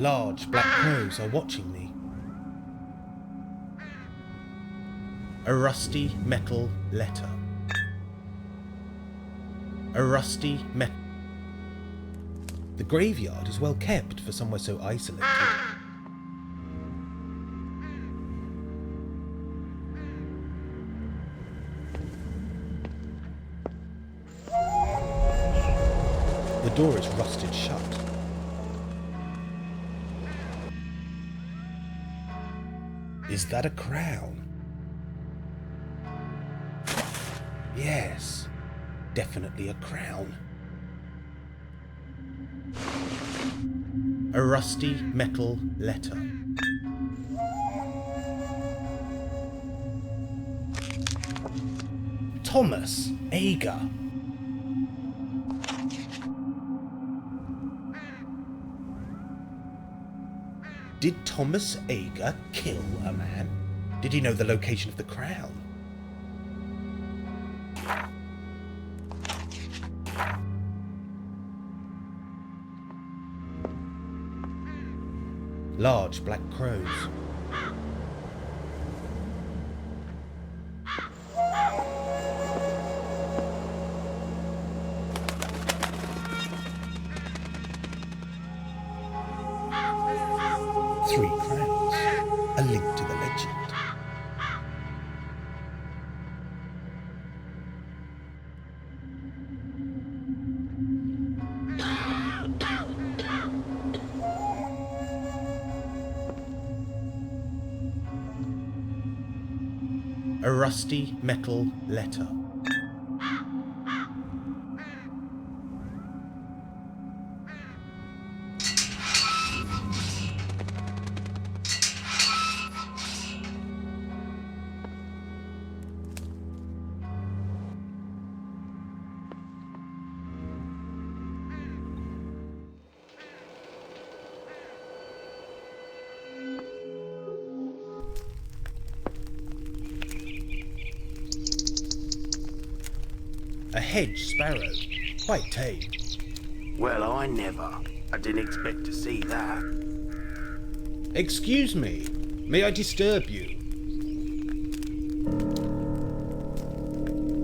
Large black crows are watching me. A rusty metal letter. A rusty metal... The graveyard is well kept for somewhere so isolated. The door is rusted shut. Is that a crown? Yes, definitely a crown. A rusty metal letter. Thomas Ager. Did Thomas Ager kill a man? Did he know the location of the crown? Large black crows. Three crowns. A link to the legend. A rusty metal letter. A hedge sparrow, quite tame. Well, I didn't expect to see that. Excuse me, may I disturb you?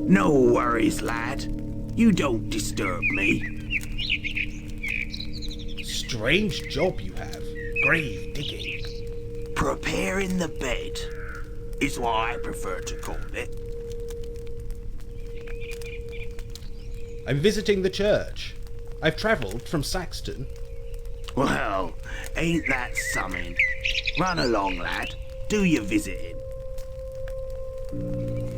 No worries, lad. You don't disturb me. Strange job you have, grave digging. Preparing the bed is what I prefer to call it. I'm visiting the church. I've travelled from Saxton. Well, ain't that something? Run along, lad. Do your visiting.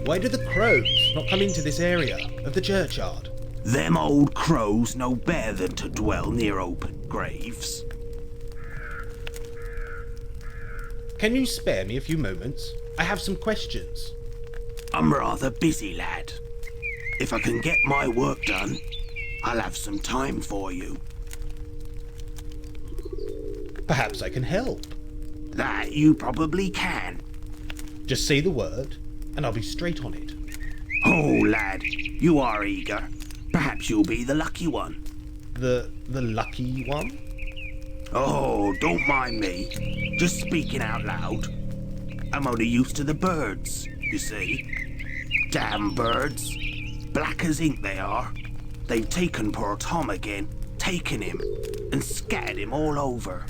Why do the crows not come into this area of the churchyard? Them old crows know better than to dwell near open graves. Can you spare me a few moments? I have some questions. I'm rather busy, lad. If I can get my work done, I'll have some time for you. Perhaps I can help. That you probably can. Just say the word, and I'll be straight on it. Oh, lad, you are eager. Perhaps you'll be the lucky one. The lucky one? Oh, don't mind me. Just speaking out loud. I'm only used to the birds, you see. Damn birds. Black as ink they are. They've taken poor Tom again, taken him, and scattered him all over.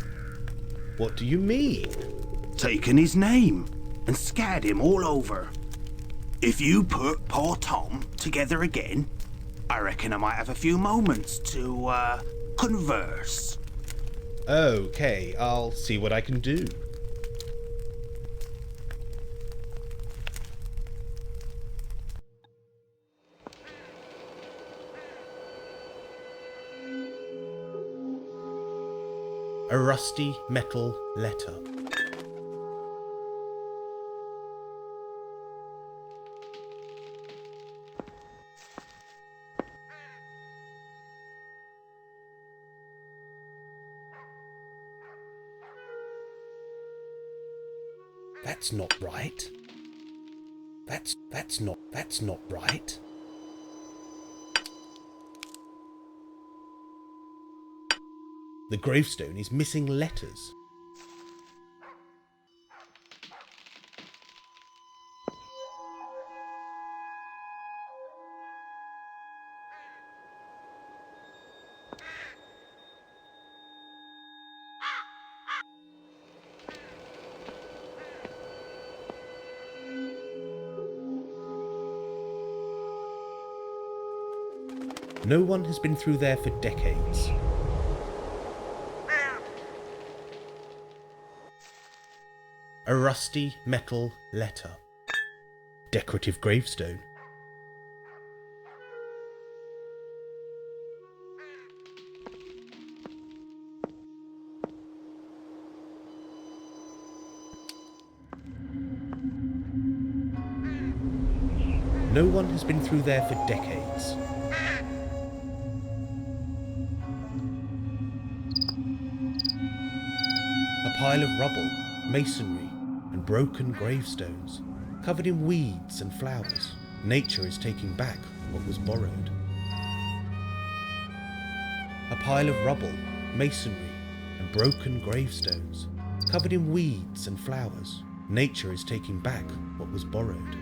What do you mean? Taken his name, and scattered him all over. If you put poor Tom together again, I reckon I might have a few moments to, converse. Okay, I'll see what I can do. A rusty metal letter. That's not right. That's not right. The gravestone is missing letters. No one has been through there for decades. A rusty metal letter. Decorative gravestone. No one has been through there for decades. A pile of rubble, masonry, and broken gravestones, covered in weeds and flowers. Nature is taking back what was borrowed. A pile of rubble, masonry, and broken gravestones, covered in weeds and flowers. Nature is taking back what was borrowed.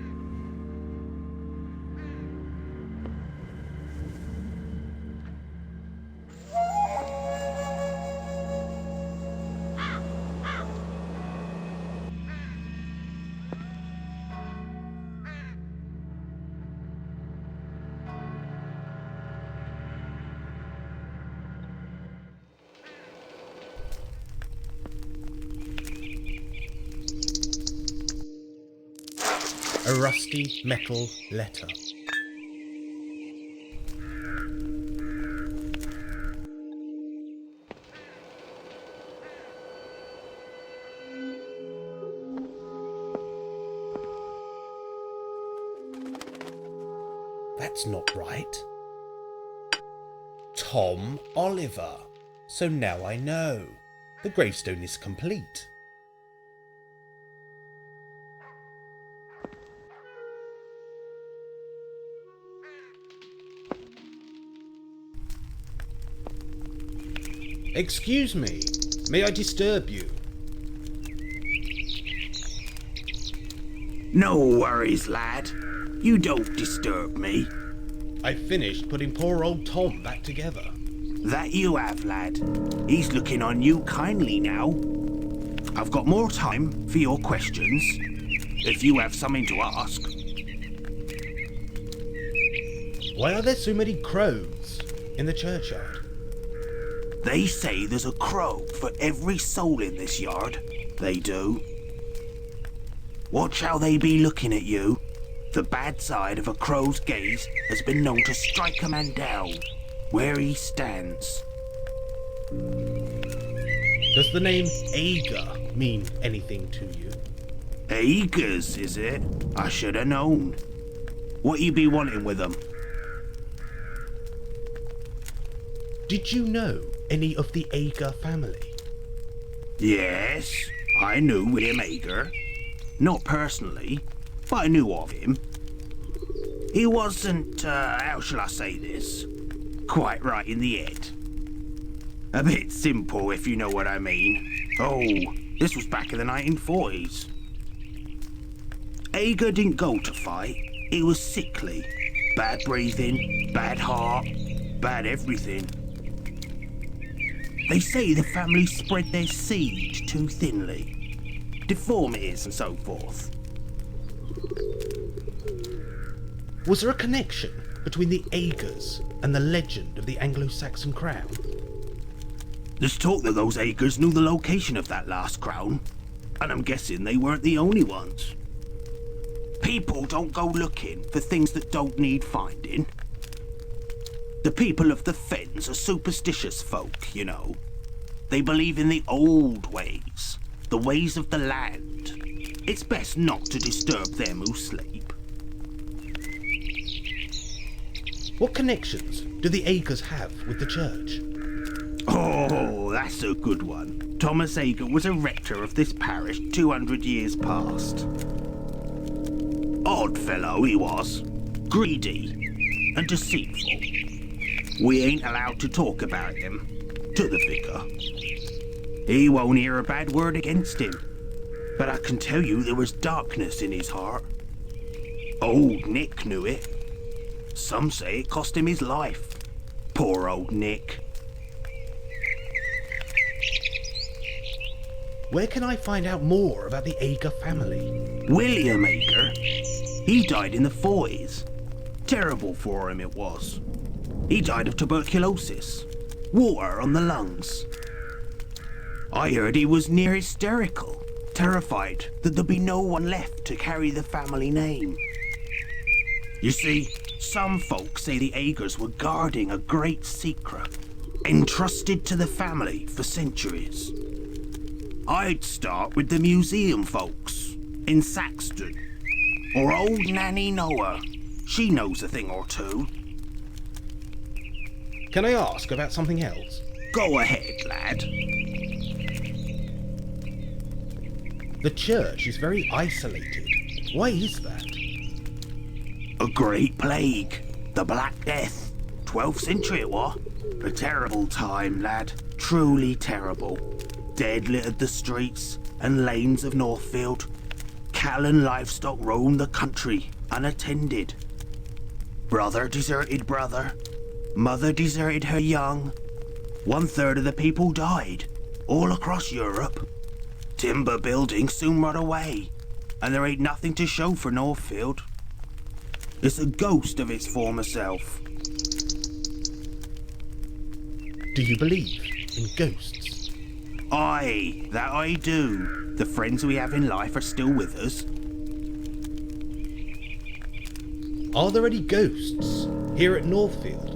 A rusty metal letter. That's not right. Tom Oliver. So now I know. The gravestone is complete. Excuse me, may I disturb you? No worries, lad. You don't disturb me. I finished putting poor old Tom back together. That you have, lad. He's looking on you kindly now. I've got more time for your questions, if you have something to ask. Why are there so many crows in the churchyard? They say there's a crow for every soul in this yard. They do. Watch how they be looking at you. The bad side of a crow's gaze has been known to strike a man down where he stands. Does the name Ager mean anything to you? Agers, is it? I should have known. What you be wanting with them? Did you know any of the Ager family? Yes, I knew William Ager. Not personally, but I knew of him. He wasn't, how shall I say this, quite right in the head. A bit simple, if you know what I mean. Oh, this was back in the 1940s. Ager didn't go to fight. He was sickly. Bad breathing, bad heart, bad everything. They say the family spread their seed too thinly. Deformities and so forth. Was there a connection between the Agers and the legend of the Anglo-Saxon crown? There's talk that those Agers knew the location of that last crown, and I'm guessing they weren't the only ones. People don't go looking for things that don't need finding. The people of the Fens are superstitious folk, you know. They believe in the old ways, the ways of the land. It's best not to disturb them who sleep. What connections do the Agers have with the church? Oh, that's a good one. Thomas Ager was a rector of this parish 200 years past. Odd fellow he was. Greedy and deceitful. We ain't allowed to talk about him. to the vicar. He won't hear a bad word against him, but I can tell you there was darkness in his heart. Old Nick knew it. Some say it cost him his life. Poor old Nick. Where can I find out more about the Ager family? William Ager. He died in the 40s. Terrible for him it was. He died of tuberculosis. Water on the lungs. I heard he was near hysterical, terrified that there'd be no one left to carry the family name. You see, some folks say the Agers were guarding a great secret, entrusted to the family for centuries. I'd start with the museum folks in Saxton, or old Nanny Noah. She knows a thing or two. Can I ask about something else? Go ahead, lad. The church is very isolated. Why is that? A great plague. The Black Death. 12th century it was. A terrible time, lad. Truly terrible. Dead littered the streets and lanes of Northfield. Cattle and livestock roamed the country, unattended. Brother deserted brother. Mother deserted her young. 1/3 of the people died, all across Europe. Timber buildings soon rot away, and there ain't nothing to show for Northfield. It's a ghost of its former self. Do you believe in ghosts? Aye, that I do. The friends we have in life are still with us. Are there any ghosts here at Northfield?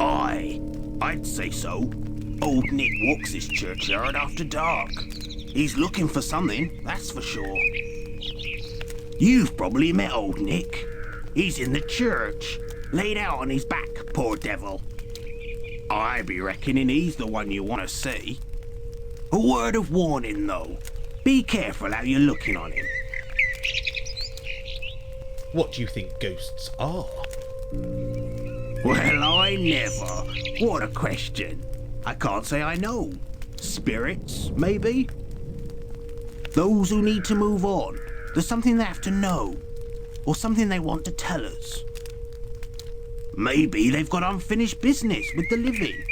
Aye, I'd say so. Old Nick walks his churchyard after dark. He's looking for something, that's for sure. You've probably met old Nick. He's in the church, laid out on his back, poor devil. I be reckoning he's the one you want to see. A word of warning, though. Be careful how you're looking on him. What do you think ghosts are? Well, I never. What a question. I can't say I know. Spirits, maybe? Those who need to move on. There's something they have to know. Or something they want to tell us. Maybe they've got unfinished business with the living.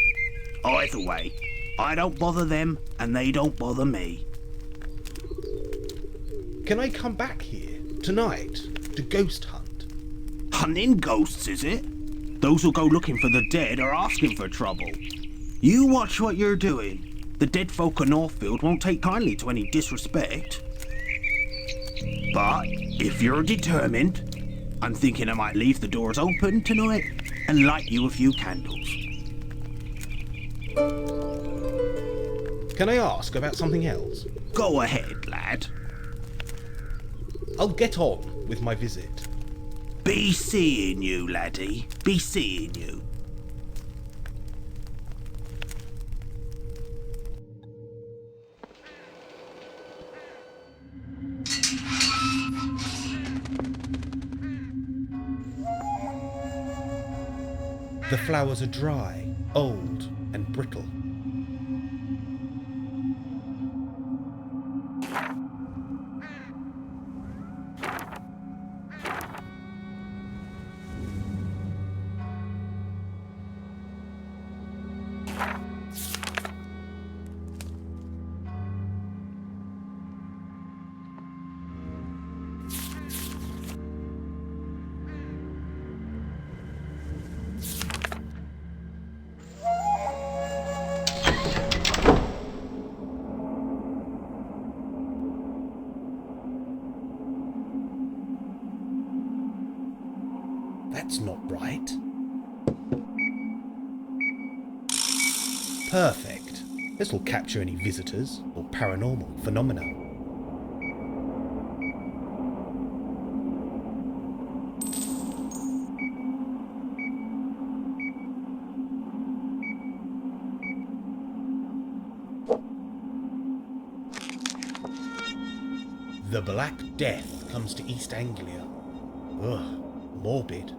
Either way, I don't bother them and they don't bother me. Can I come back here tonight to ghost hunt? Hunting ghosts, is it? Those who go looking for the dead are asking for trouble. You watch what you're doing. The dead folk of Northfield won't take kindly to any disrespect. But if you're determined, I'm thinking I might leave the doors open tonight and light you a few candles. Can I ask about something else? Go ahead, lad. I'll get on with my visit. Be seeing you, laddie. Be seeing you. The flowers are dry, old, and brittle. That's not right. Perfect. This will capture any visitors or paranormal phenomena. The Black Death comes to East Anglia. Ugh, morbid.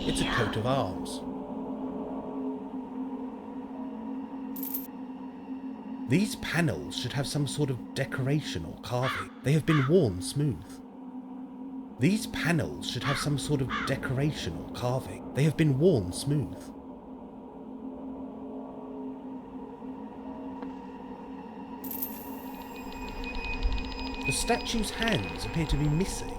It's a coat of arms. These panels should have some sort of decoration or carving. They have been worn smooth. These panels should have some sort of decoration or carving. They have been worn smooth. The statue's hands appear to be missing.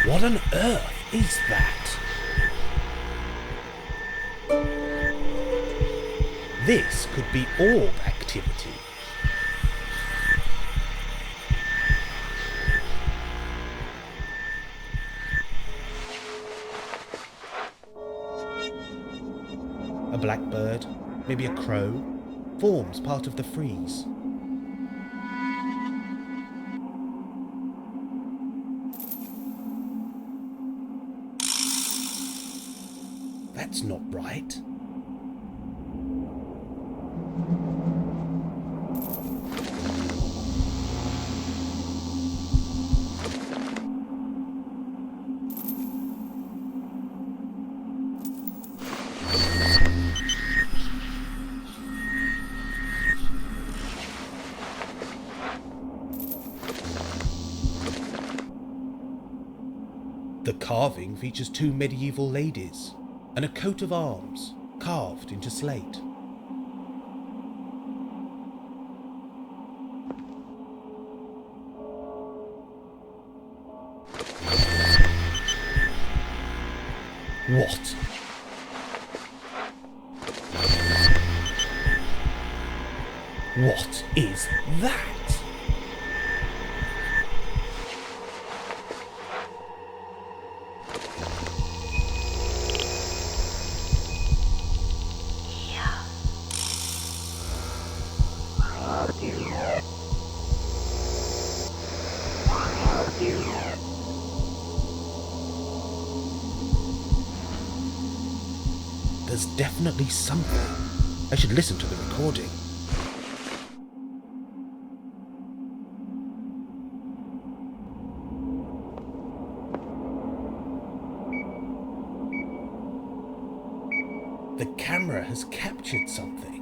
What on earth is that? This could be orb activity. A blackbird, maybe a crow, forms part of the frieze. That's not right. The carving features two medieval ladies and a coat of arms carved into slate. What? What is that? There's definitely something. I should listen to the recording. The camera has captured something.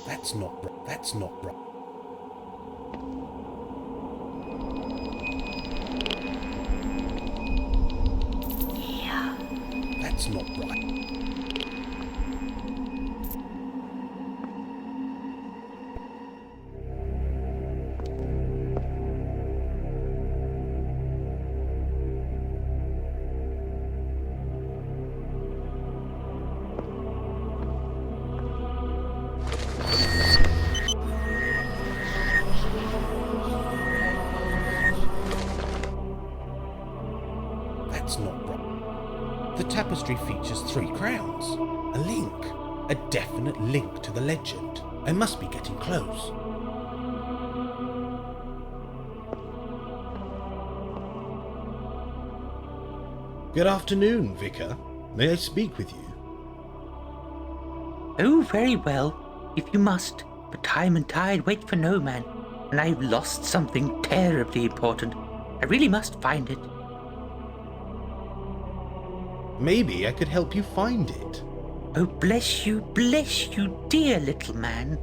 That's not right. That's not right. Yeah. That's not right. That's not right. The tapestry features 3 crowns. A link. A definite link to the legend. I must be getting close. Good afternoon, Vicar. May I speak with you? Oh, very well, if you must. But time and tide wait for no man, and I've lost something terribly important. I really must find it. Maybe I could help you find it. Oh, bless you, dear little man.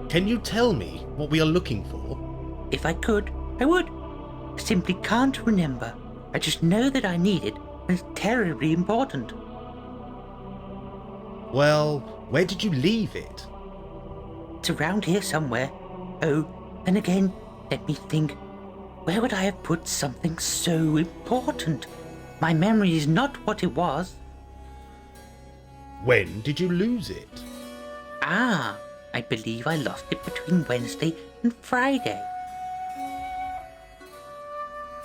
Can you tell me what we are looking for? If I could, I would. I simply can't remember. I just know that I need it, and it's terribly important. Well, where did you leave it? It's around here somewhere. Oh, and again, let me think. Where would I have put something so important? My memory is not what it was. When did you lose it? Ah, I believe I lost it between Wednesday and Friday.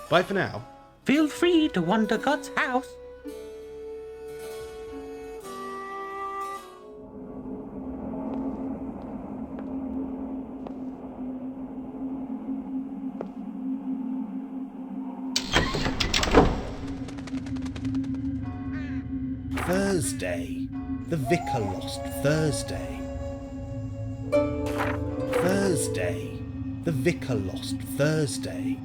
Bye for now. Feel free to wander God's house. Thursday. The vicar lost Thursday. Thursday. The vicar lost Thursday.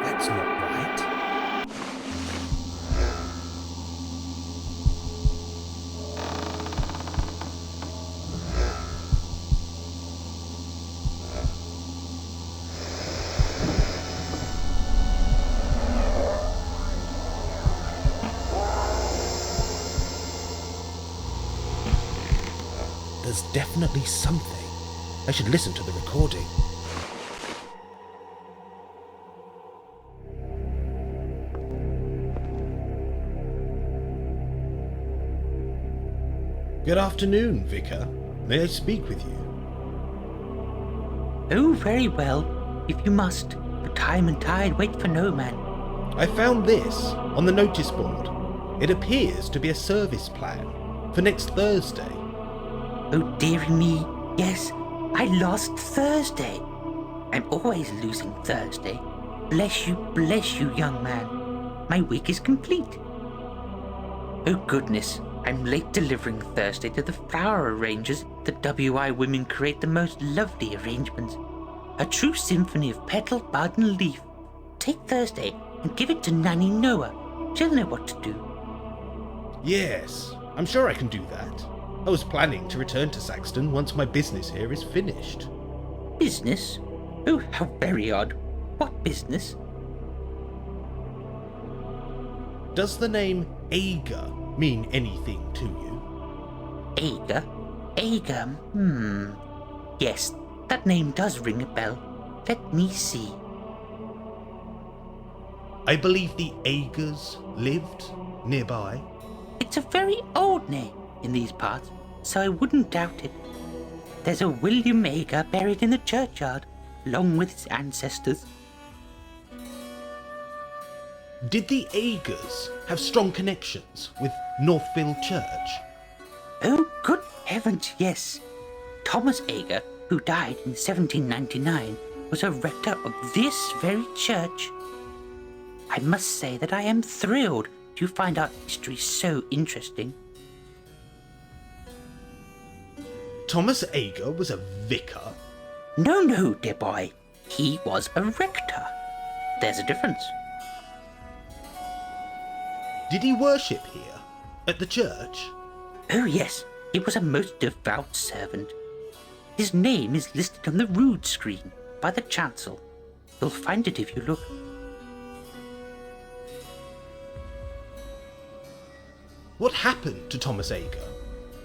That's not right. There's definitely something. I should listen to the recording. Good afternoon, Vicar. May I speak with you? Oh, very well, if you must, but time and tide wait for no man. I found this on the notice board. It appears to be a service plan for next Thursday. Oh, dearie me, yes, I lost Thursday. I'm always losing Thursday. Bless you, young man. My week is complete. Oh, goodness, I'm late delivering Thursday to the flower arrangers. The WI women create the most lovely arrangements. A true symphony of petal, bud, and leaf. Take Thursday and give it to Nanny Noah. She'll know what to do. Yes, I'm sure I can do that. I was planning to return to Saxton once my business here is finished. Business? Oh, how very odd. What business? Does the name Ager mean anything to you? Ager? Ager? Yes, that name does ring a bell. Let me see. I believe the Agers lived nearby. It's a very old name in these parts, so I wouldn't doubt it. There's a William Ager buried in the churchyard, along with his ancestors. Did the Agers have strong connections with Northfield Church? Oh, good heavens, yes. Thomas Ager, who died in 1799, was a rector of this very church. I must say that I am thrilled to find our history so interesting. Thomas Ager was a vicar? No, dear boy. He was a rector. There's a difference. Did he worship here, at the church? Oh, yes. He was a most devout servant. His name is listed on the rood screen by the chancel. You'll find it if you look. What happened to Thomas Ager?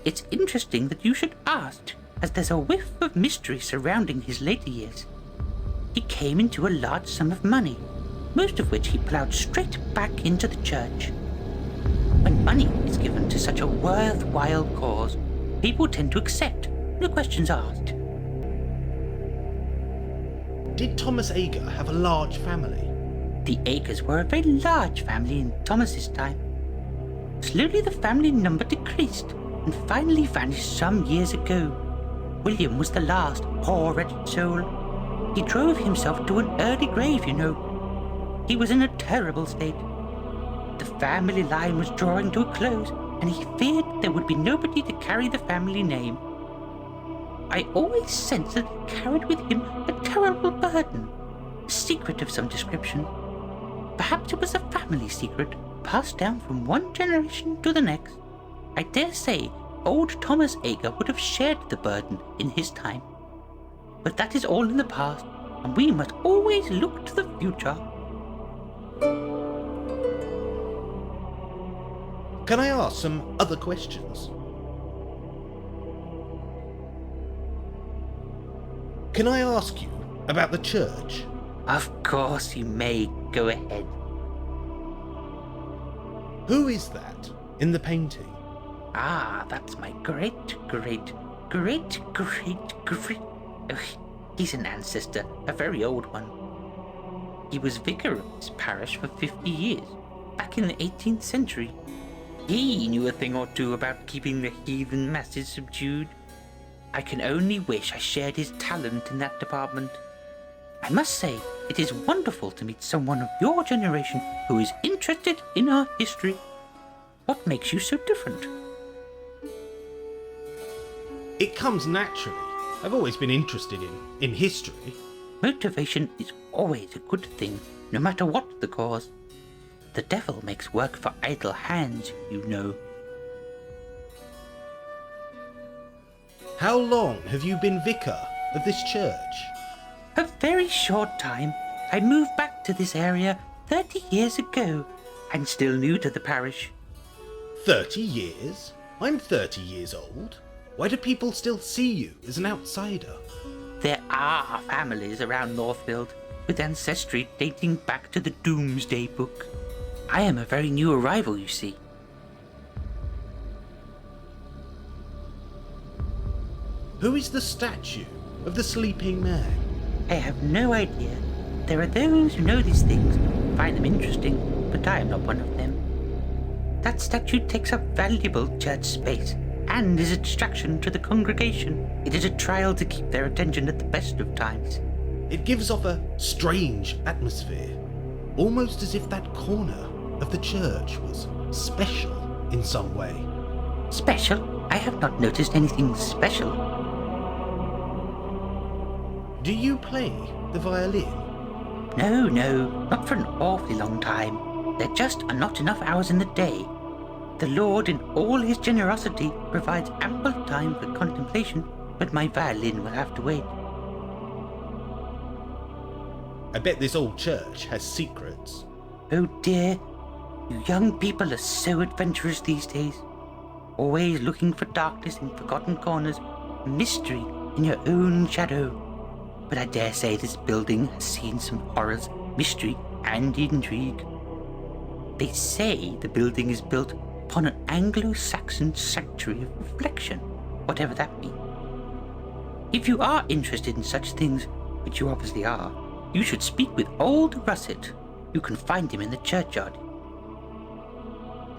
It's interesting that you should ask, as there's a whiff of mystery surrounding his later years. He came into a large sum of money, most of which he ploughed straight back into the church. When money is given to such a worthwhile cause, people tend to accept, no questions asked. Did Thomas Ager have a large family? The Agers were a very large family in Thomas's time. Slowly the family number decreased and finally vanished some years ago. William was the last, poor wretched soul. He drove himself to an early grave, you know. He was in a terrible state. The family line was drawing to a close, and he feared there would be nobody to carry the family name. I always sensed that he carried with him a terrible burden, a secret of some description. Perhaps it was a family secret, passed down from one generation to the next. I dare say old Thomas Ager would have shared the burden in his time. But that is all in the past, and we must always look to the future. Can I ask some other questions? Can I ask you about the church? Of course you may. Go ahead. Who is that in the painting? Ah, that's my great. Oh, he's an ancestor, a very old one. He was vicar of this parish for 50 years, back in the 18th century. He knew a thing or two about keeping the heathen masses subdued. I can only wish I shared his talent in that department. I must say, it is wonderful to meet someone of your generation who is interested in our history. What makes you so different? It comes naturally. I've always been interested in history. Motivation is always a good thing, no matter what the cause. The devil makes work for idle hands, you know. How long have you been vicar of this church? A very short time. I moved back to this area 30 years ago. I'm still new to the parish. 30 years? I'm 30 years old. Why do people still see you as an outsider? There are families around Northfield with ancestry dating back to the Doomsday Book. I am a very new arrival, you see. Who is the statue of the sleeping man? I have no idea. There are those who know these things, find them interesting, but I am not one of them. That statue takes up valuable church space and is a distraction to the congregation. It is a trial to keep their attention at the best of times. It gives off a strange atmosphere, almost as if that corner of the church was special in some way. Special? I have not noticed anything special. Do you play the violin? No, not for an awfully long time. There just are not enough hours in the day. The Lord, in all his generosity, provides ample time for contemplation, but my violin will have to wait. I bet this old church has secrets. Oh dear, you young people are so adventurous these days. Always looking for darkness in forgotten corners, mystery in your own shadow. But I dare say this building has seen some horrors, mystery, and intrigue. They say the building is built upon an Anglo-Saxon sanctuary of reflection, whatever that be. If you are interested in such things, which you obviously are, you should speak with old Russet. You can find him in the churchyard.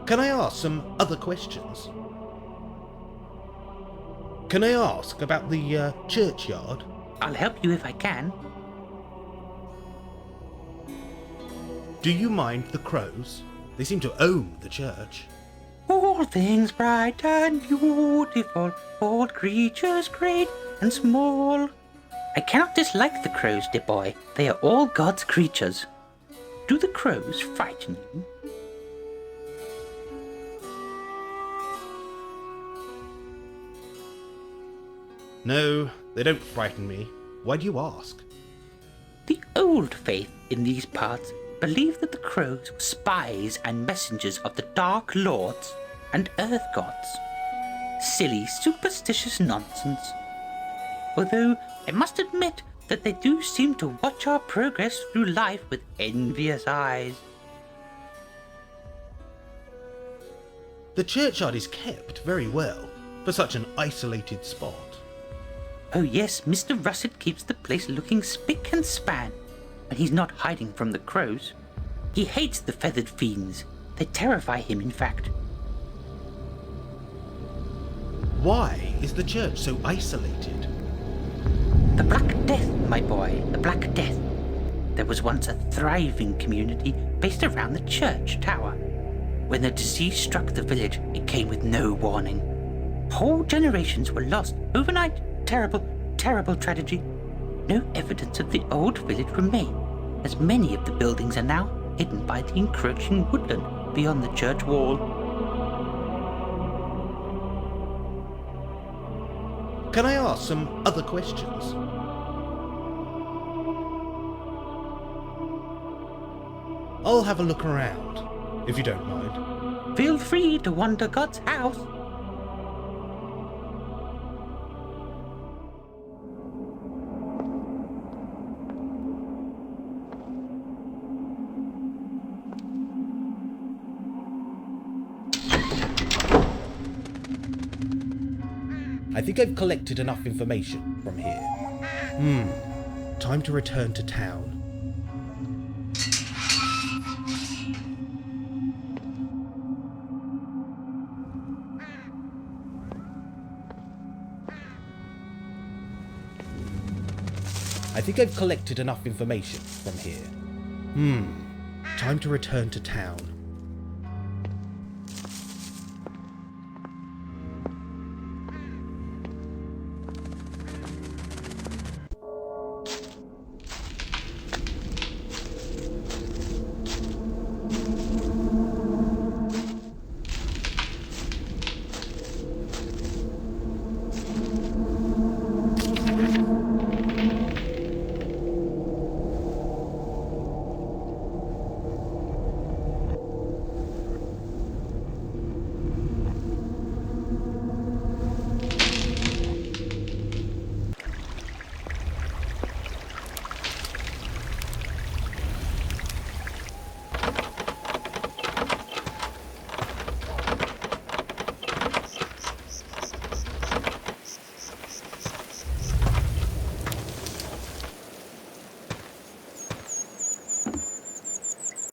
Can I ask some other questions? Can I ask about the churchyard? I'll help you if I can. Do you mind the crows? They seem to own the church. All things bright and beautiful, all creatures great and small. I cannot dislike the crows, dear boy. They are all God's creatures. Do the crows frighten you? No, they don't frighten me. Why do you ask? The old faith in these parts believed that the crows were spies and messengers of the Dark Lords and Earth Gods. Silly, superstitious nonsense. Although I must admit that they do seem to watch our progress through life with envious eyes. The churchyard is kept very well for such an isolated spot. Oh yes, Mr. Russet keeps the place looking spick and span, and he's not hiding from the crows. He hates the feathered fiends. They terrify him, in fact. Why is the church so isolated? The Black Death, my boy, the Black Death. There was once a thriving community based around the church tower. When the disease struck the village, it came with no warning. Whole generations were lost overnight. Terrible, terrible tragedy. No evidence of the old village remain, as many of the buildings are now hidden by the encroaching woodland beyond the church wall. Can I ask some other questions? I'll have a look around, if you don't mind. Feel free to wander God's house. I think I've collected enough information from here. Time to return to town. I think I've collected enough information from here. Time to return to town.